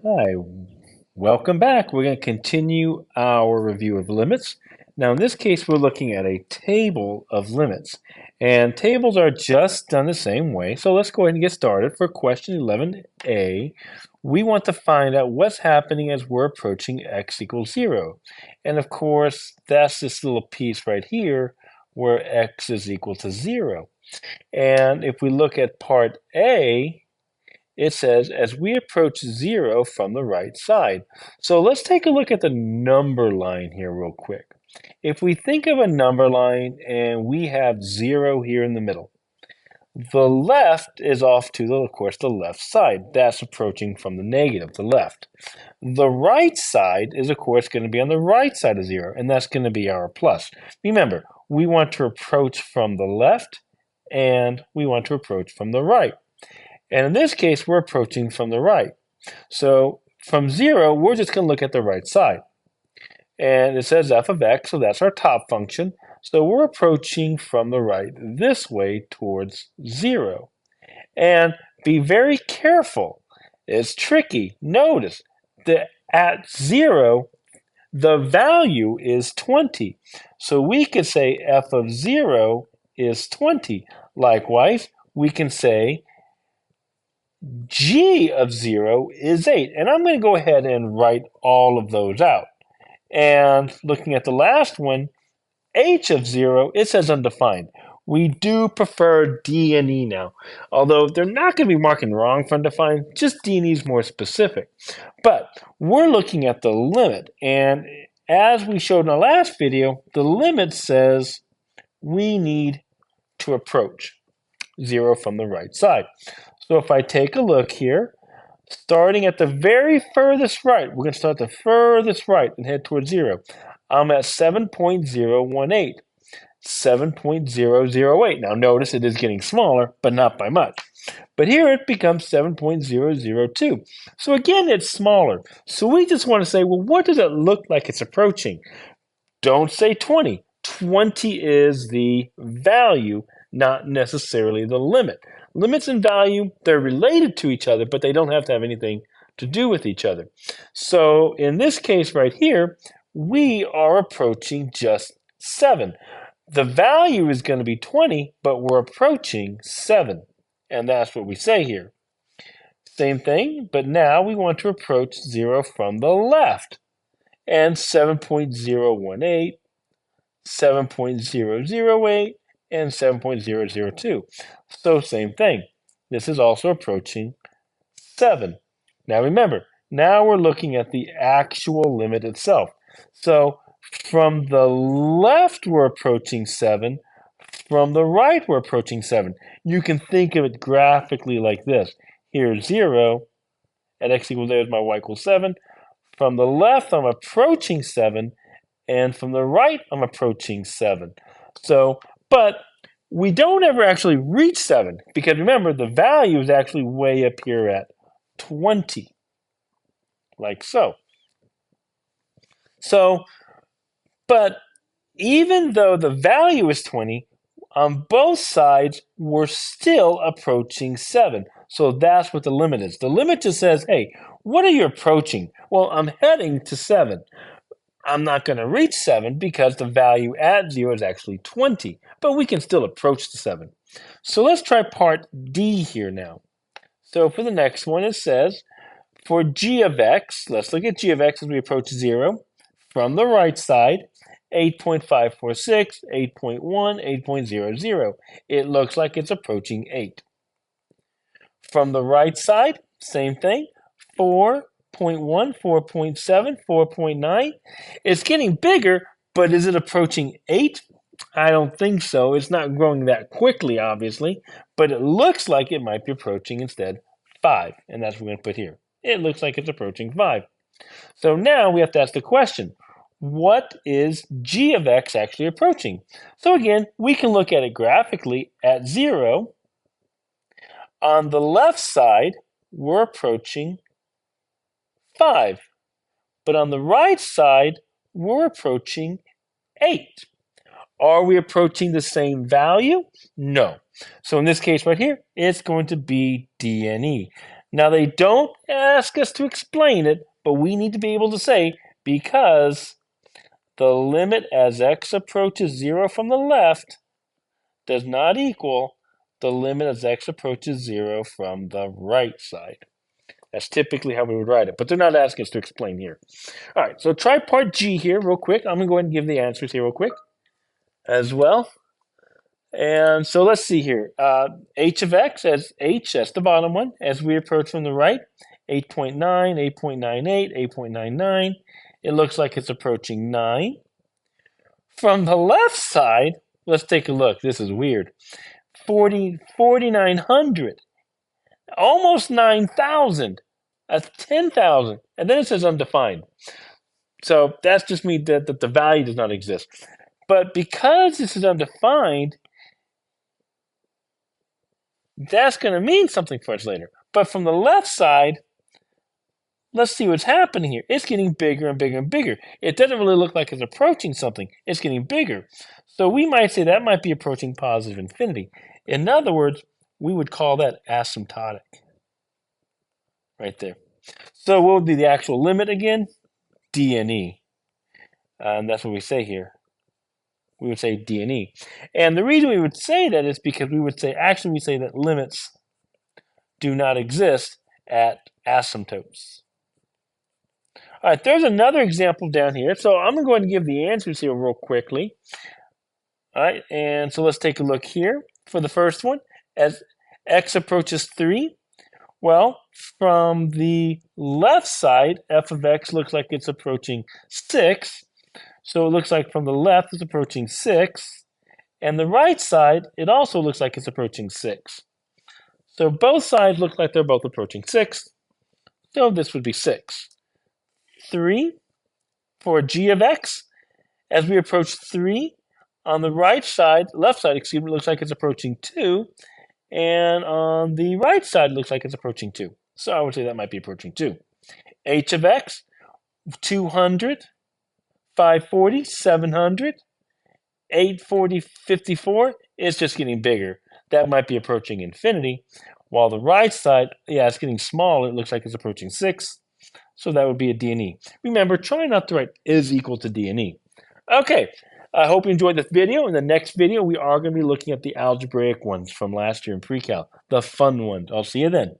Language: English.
Hi, welcome back. We're going to continue our review of limits. Now, in this case, we're looking at a table of limits, and tables are just done the same way. So let's go ahead and get started. For question 11a, we want to find out what's happening as we're approaching x equals 0. And of course, that's this little piece right here where x is equal to 0. And if we look at part A, it says, as we approach 0 from the right side. So let's take a look at the number line here real quick. If we think of a number line and we have 0 here in the middle, the left is off to, of course, the left side. That's approaching from the negative, the left. The right side is, of course, going to be on the right side of 0, and that's going to be our plus. Remember, we want to approach from the left, and we want to approach from the right. And in this case, we're approaching from the right. So from 0, we're just going to look at the right side. And it says f of x, so that's our top function. So we're approaching from the right this way towards 0. And be very careful. It's tricky. Notice that at 0, the value is 20. So we could say f of 0 is 20. Likewise, we can say g of 0 is 8. And I'm going to go ahead and write all of those out. And looking at the last one, h of 0, it says undefined. We do prefer D and E now, although they're not going to be marking wrong for undefined, just D and E is more specific. But we're looking at the limit, and as we showed in our last video, the limit says we need to approach 0 from the right side. So if I take a look here, starting at the very furthest right, we're going to start the furthest right and head towards 0. I'm at 7.018, 7.008. Now notice it is getting smaller, but not by much. But here it becomes 7.002. So again, it's smaller. So we just want to say, well, what does it look like it's approaching? Don't say 20. 20 is the value, not necessarily the limit. Limits and value, they're related to each other, but they don't have to have anything to do with each other. So in this case right here, we are approaching just 7. The value is going to be 20, but we're approaching 7. And that's what we say here. Same thing, but now we want to approach 0 from the left. And 7.018, 7.008, and 7.002. So same thing. This is also approaching 7. Now remember, now we're looking at the actual limit itself. So from the left, we're approaching 7. From the right, we're approaching 7. You can think of it graphically like this. Here's 0, at x equals there is my y equals 7. From the left, I'm approaching 7. And from the right, I'm approaching 7. So, but we don't ever actually reach 7 because remember, the value is actually way up here at 20, like so. So, but even though the value is 20, on both sides, we're still approaching 7. So that's what the limit is. The limit just says, hey, what are you approaching? Well, I'm heading to 7. I'm not going to reach 7 because the value at 0 is actually 20, but we can still approach the 7. So let's try part D here now. So for the next one, it says, for g of x, let's look at g of x as we approach 0. From the right side, 8.546, 8.1, 8.00. It looks like it's approaching 8. From the right side, same thing, 4.1, 4.7, 4.9. It's getting bigger, but is it approaching 8? I don't think so. It's not growing that quickly, obviously, but it looks like it might be approaching instead 5, and that's what we're going to put here. It looks like it's approaching 5. So now we have to ask the question, what is g of x actually approaching? So again, we can look at it graphically at 0. On the left side, we're approaching 5. But on the right side, we're approaching 8. Are we approaching the same value? No. So in this case right here, it's going to be D and E. Now, they don't ask us to explain it, but we need to be able to say, because the limit as x approaches 0 from the left does not equal the limit as x approaches 0 from the right side. That's typically how we would write it, but they're not asking us to explain here. All right, so try part G here real quick. I'm going to go ahead and give the answers here real quick as well. And so let's see here. H of x as h, that's the bottom one, as we approach from the right, 8.9, 8.98, 8.99. It looks like it's approaching 9. From the left side, let's take a look. This is weird. 4,900, almost 9,000. That's 10,000. And then it says undefined. So that's just means that the value does not exist. But because this is undefined, that's going to mean something for us later. But from the left side, let's see what's happening here. It's getting bigger and bigger and bigger. It doesn't really look like it's approaching something. It's getting bigger. So we might say that might be approaching positive infinity. In other words, we would call that asymptotic. Right there. So what would be the actual limit again? D and E. And that's what we say here. We would say D and E. And the reason we would say that is because we would say, actually we say that limits do not exist at asymptotes. All right, there's another example down here. So I'm going to go ahead and give the answers here real quickly. All right, and so let's take a look here for the first one. As x approaches 3, well, from the left side, f of x looks like it's approaching 6. So it looks like from the left it's approaching 6. And the right side, it also looks like it's approaching 6. So both sides look like they're both approaching 6. So this would be 6. 3 for g of x. As we approach 3, on the right side, left side, excuse me, looks like it's approaching 2. And on the right side, looks like it's approaching 2. So I would say that might be approaching 2. H of x, 200, 540, 700, 840, 54 is just getting bigger. That might be approaching infinity. While the right side, yeah, it's getting smaller. It looks like it's approaching 6. So that would be a D and E. Remember, try not to write is equal to D and E. Okay, I hope you enjoyed this video. In the next video, we are going to be looking at the algebraic ones from last year in pre-cal, the fun ones. I'll see you then.